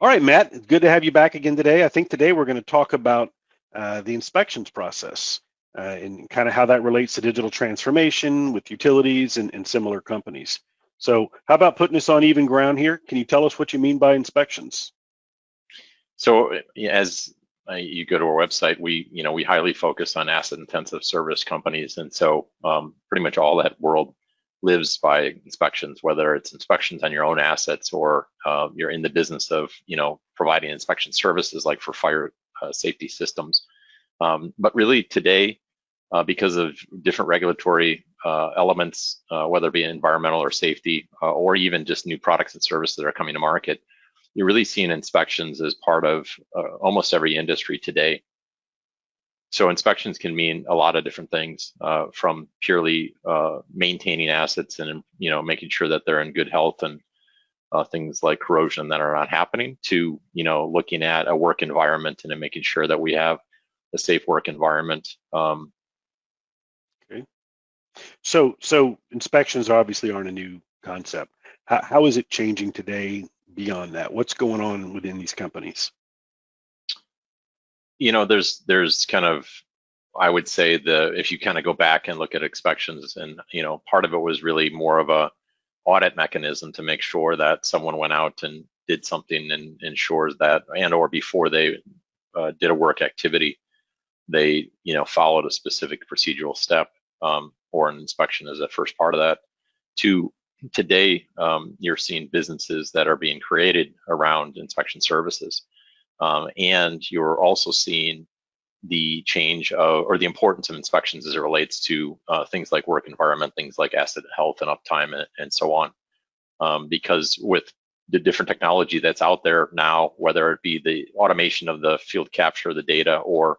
All right, Matt, it's good to have you back again today. I think today we're going to talk about the inspections process and kind of how that relates to digital transformation with utilities and similar companies. So how about putting us on even ground here? Can you tell us what you mean by inspections? So as you go to our website, we highly focus on asset intensive service companies. And so pretty much all that world lives by inspections, whether it's inspections on your own assets or you're in the business of, providing inspection services like for fire safety systems. But really today, because of different regulatory elements, whether it be environmental or safety, or even just new products and services that are coming to market, you're really seeing inspections as part of almost every industry today. So inspections can mean a lot of different things, from purely maintaining assets and making sure that they're in good health and things like corrosion that are not happening, to looking at a work environment and making sure that we have a safe work environment. Okay. So inspections obviously aren't a new concept. How is it changing today beyond that? What's going on within these companies? There's kind of, I would say, if you kind of go back and look at inspections, and part of it was really more of a audit mechanism to make sure that someone went out and did something and ensures that, and or before they did a work activity, they followed a specific procedural step, or an inspection as a first part of that. To today, you're seeing businesses that are being created around inspection services. And you're also seeing the change of, or the importance of inspections as it relates to things like work environment, things like asset health and uptime, and so on. Because with the different technology that's out there now, whether it be the automation of the field capture of the data, or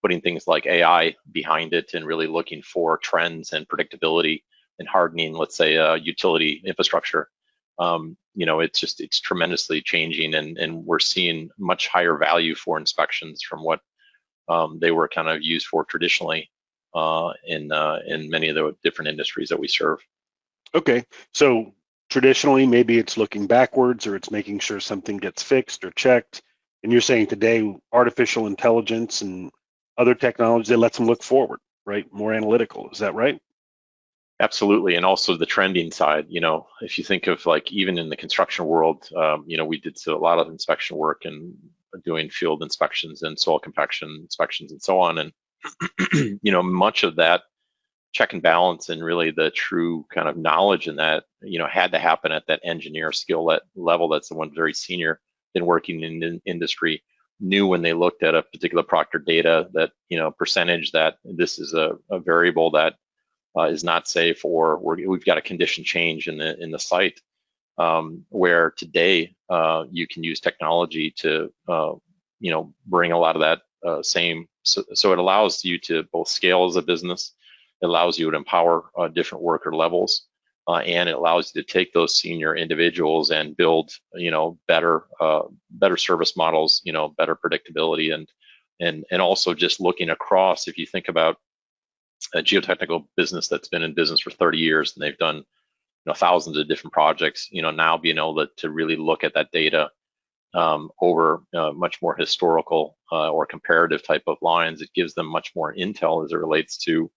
putting things like AI behind it and really looking for trends and predictability and hardening, let's say, utility infrastructure, it's tremendously changing, and we're seeing much higher value for inspections from what they were kind of used for traditionally in many of the different industries that we serve. Okay, so traditionally maybe it's looking backwards or it's making sure something gets fixed or checked. And you're saying today artificial intelligence and other technology that lets them look forward, right? More analytical. Is that right? Absolutely, and also the trending side. If you think of, like, even in the construction world, we did a lot of inspection work and doing field inspections and soil compaction inspections and so on. And much of that check and balance and really the true kind of knowledge in that, had to happen at that engineer skill level. That's the one very senior, been working in the industry, knew when they looked at a particular proctor data that, percentage that this is a variable that is not safe, or we've got a condition change in the site, where today you can use technology to bring a lot of that same. So it allows you to both scale as a business, it allows you to empower different worker levels, and it allows you to take those senior individuals and build better service models, better predictability, and also just looking across. If you think about a geotechnical business that's been in business for 30 years and they've done thousands of different projects, now being able to really look at that data over much more historical or comparative type of lines, it gives them much more intel as it relates to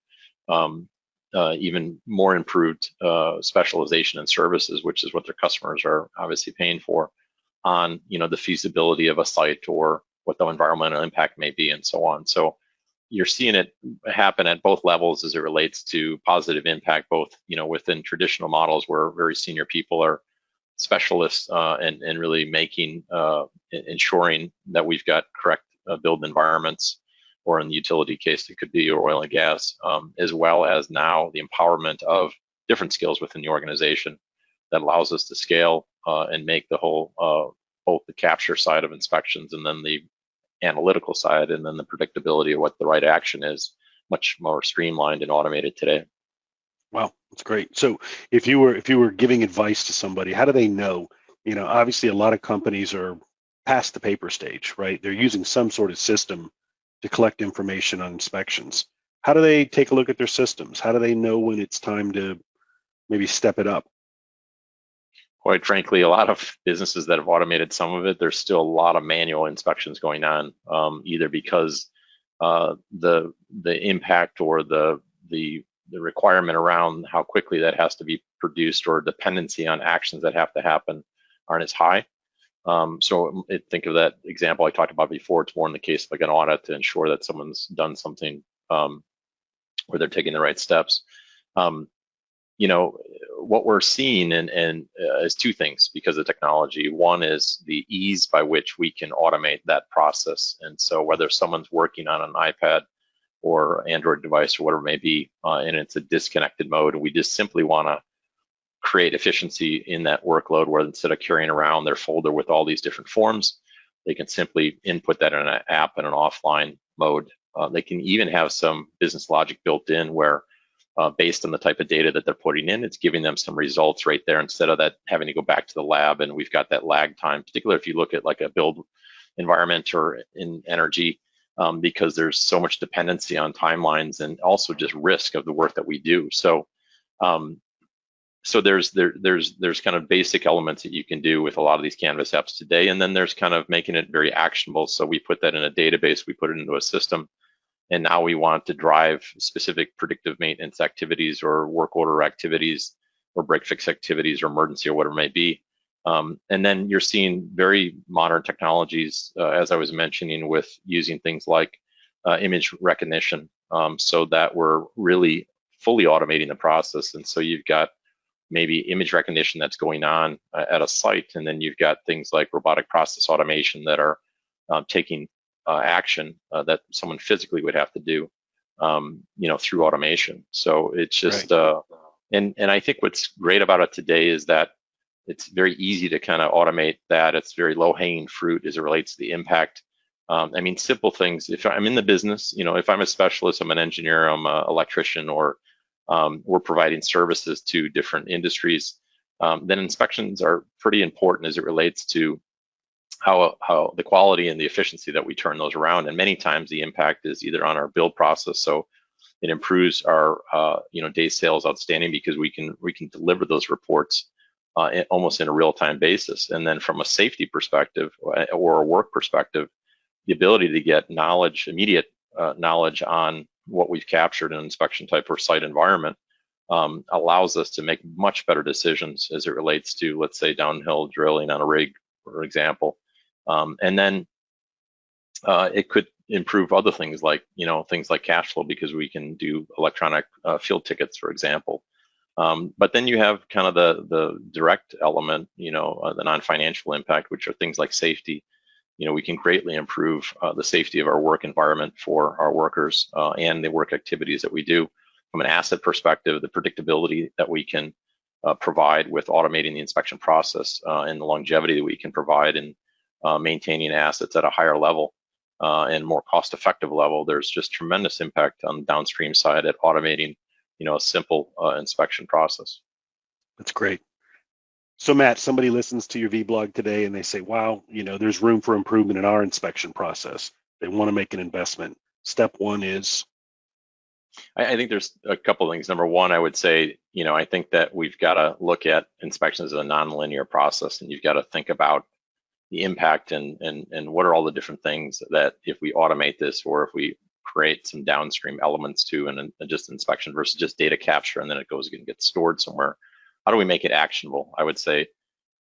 even more improved specialization and services, which is what their customers are obviously paying for, on the feasibility of a site or what the environmental impact may be, and so on. So you're seeing it happen at both levels as it relates to positive impact, both within traditional models where very senior people are specialists, and really making ensuring that we've got correct build environments, or in the utility case it could be oil and gas, as well as now the empowerment of different skills within the organization that allows us to scale and make the whole, both the capture side of inspections and then the analytical side and then the predictability of what the right action is, much more streamlined and automated today. Wow, that's great. So if you were giving advice to somebody, how do they know? Obviously a lot of companies are past the paper stage, right? They're using some sort of system to collect information on inspections. How do they take a look at their systems? How do they know when it's time to maybe step it up? quite frankly, a lot of businesses that have automated some of it, there's still a lot of manual inspections going on, either because the impact or the requirement around how quickly that has to be produced or dependency on actions that have to happen aren't as high. Think of that example I talked about before. It's more in the case of like an audit to ensure that someone's done something where they're taking the right steps. You know, what we're seeing is two things because of technology. One is the ease by which we can automate that process. And so whether someone's working on an iPad or Android device or whatever it may be, and it's a disconnected mode, and we just simply want to create efficiency in that workload where instead of carrying around their folder with all these different forms, they can simply input that in an app in an offline mode. They can even have some business logic built in where based on the type of data that they're putting in, it's giving them some results right there instead of that having to go back to the lab. And we've got that lag time, particularly if you look at like a build environment or in energy, because there's so much dependency on timelines and also just risk of the work that we do. So there's kind of basic elements that you can do with a lot of these Canvas apps today, and then there's kind of making it very actionable. So we put that in a database, we put it into a system, and now we want to drive specific predictive maintenance activities or work order activities or break fix activities or emergency or whatever it may be. And then you're seeing very modern technologies, as I was mentioning, with using things like image recognition, so that we're really fully automating the process. And so you've got maybe image recognition that's going on at a site, and then you've got things like robotic process automation that are taking action that someone physically would have to do, through automation. So it's just, right. And I think what's great about it today is that it's very easy to kind of automate that. It's very low-hanging fruit as it relates to the impact. I mean, simple things. If I'm in the business, if I'm a specialist, I'm an engineer, I'm an electrician, or we're providing services to different industries, then inspections are pretty important as it relates to how the quality and the efficiency that we turn those around. And many times the impact is either on our build process, so it improves our day sales outstanding because we can deliver those reports almost in a real-time basis. And then from a safety perspective or a work perspective, the ability to get immediate knowledge on what we've captured in an inspection type or site environment allows us to make much better decisions as it relates to, let's say, downhill drilling on a rig, for example. And then it could improve other things like cash flow because we can do electronic field tickets, for example. But then you have kind of the direct element, the non-financial impact, which are things like safety. We can greatly improve the safety of our work environment for our workers and the work activities that we do. From an asset perspective, the predictability that we can provide with automating the inspection process and the longevity that we can provide in maintaining assets at a higher level and more cost-effective level. There's just tremendous impact on the downstream side at automating, a simple inspection process. That's great. So Matt, somebody listens to your vlog today and they say, wow, there's room for improvement in our inspection process. They want to make an investment. Step one is? I think there's a couple of things. Number one, I would say, I think that we've got to look at inspections as a nonlinear process, and you've got to think about the impact and what are all the different things that if we automate this or if we create some downstream elements to and just inspection versus just data capture and then it goes and gets stored somewhere. How do we make it actionable? I would say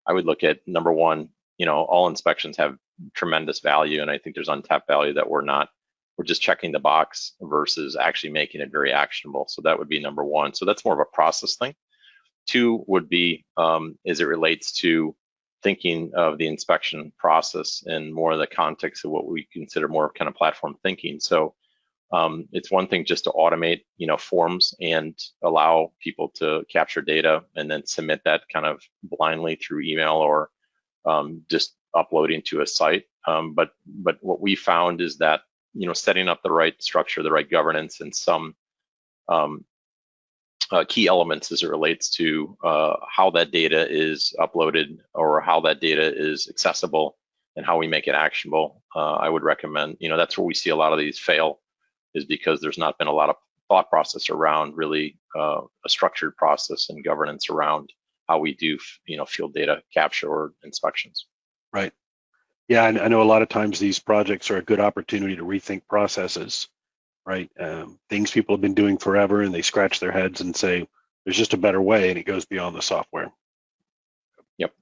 I would look at number one, all inspections have tremendous value, and I think there's untapped value that we're just checking the box versus actually making it very actionable. So that would be number one. So that's more of a process thing. Two would be as it relates to thinking of the inspection process and more of the context of what we consider more kind of platform thinking. So it's one thing just to automate, forms and allow people to capture data and then submit that kind of blindly through email or just uploading to a site. But what we found is that, setting up the right structure, the right governance, and some key elements as it relates to how that data is uploaded or how that data is accessible and how we make it actionable, I would recommend. That's where we see a lot of these fail, is because there's not been a lot of thought process around really a structured process and governance around how we do, field data capture or inspections. Right. Yeah, I know a lot of times these projects are a good opportunity to rethink processes, right? Things people have been doing forever, and they scratch their heads and say, there's just a better way, and it goes beyond the software. Yep.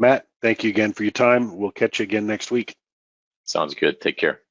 Matt, thank you again for your time. We'll catch you again next week. Sounds good. Take care.